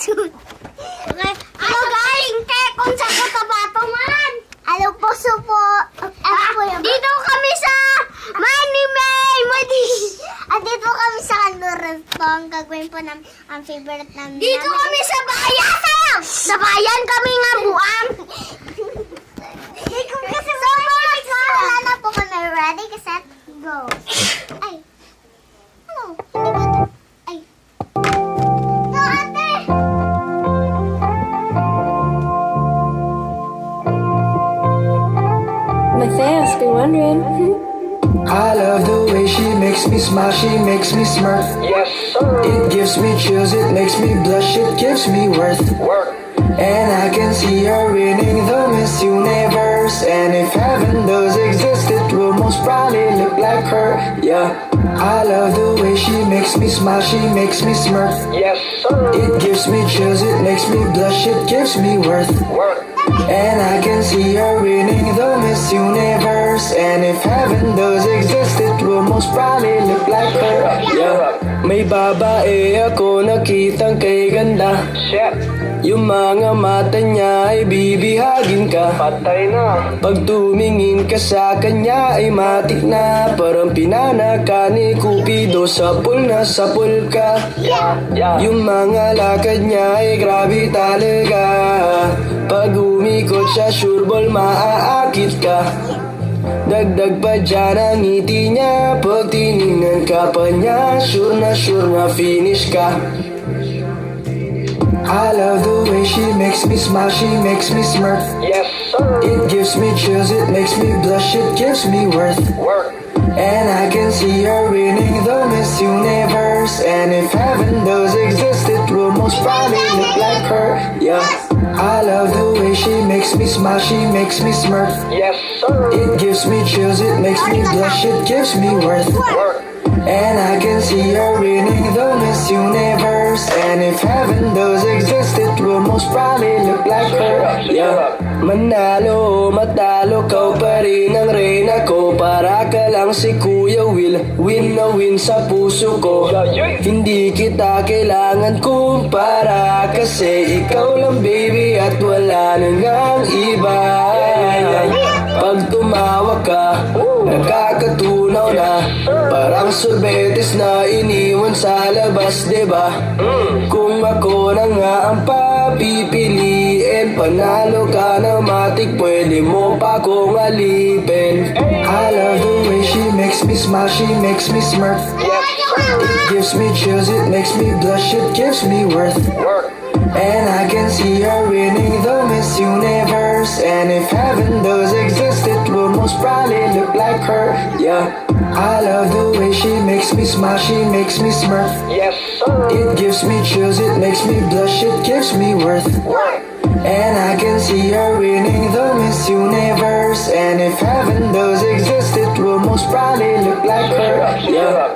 Okay. Ano guys? Kung sa katabato man. Ano po, supo. Dito kami sa Manimay. At dito kami sa Lurentong. Gagawin po ng ang favorite namin. Dito kami sa bayan. Sa bayan kami nga buang. So, wala na po kami. Ready, set, go. Ay. Ano? Hindi ba ito? Ay. No, ate. My fans be wondering. I love the way she makes me smile, she makes me smirk. Yes, sir. It gives me chills, it makes me blush, it gives me worth. Work. And I can see her winning the Miss Universe. And if heaven does exist, it will most probably look like her. Yeah, I love the way she makes me smile, she makes me smirk. Yes, sir. It gives me chills, it makes me blush, it gives me worth. Work. And I can see her winning the Miss Universe. And if heaven does exist, it will most probably look like her. Yeah, may babae ako nakitang kay ganda. Shit. Yung mga mata niya ay bibihagin ka. Patay na. Pag tumingin ka sa kanya ay matik na. Parang pinanaka ni Cupido, sapul na sapul ka. Yeah, yeah. Yung mga lakad niya ay grabe talaga. Pag umikot siya, sureball maaakit ka. Dagdag pa dyan ang ngiti niya. Pag tinignan ka pa niya, sure na finish ka. I love the way she makes me smile, she makes me smirk. Yes, sir. It gives me chills, it makes me blush, it gives me worth. Work. And I can see her winning the Miss Universe. And if heaven does exist, it will most probably look like her. Yeah, I love the way she makes me smile, she makes me smirk. Yes, sir. It gives me chills, it makes me blush, it gives me worth. Work. And I can see her winning the Miss Universe. And if heaven does exist, it will most probably look like her. Yeah, manalo o matalo, kau pa rin ang reyna ko. Para ka lang si Kuya Will, win na win sa puso ko. Hindi kita kailangan kumpara, kasi ikaw lang baby at wala nang ang iba. Pag tumawa ka, nakakatunaw na. Parang sorbetes na iniwan sa labas, diba? Kung ako na nga ang papipiliin, panalo ka na matik, pwede mo pa kong alipin. I love the way she makes me smile, she makes me smirk. It gives me chills, it makes me blush, it gives me worth. Work. And I can see her winning the Miss Universe. And if heaven does exist, it will most probably look like her. Yeah, I love the way she makes me smile, she makes me smirk. Yes, sir. It gives me chills, it makes me blush, it gives me worth. Work. And I can see her winning the Miss Universe. And if heaven does exist, it will most probably look like her. Yeah.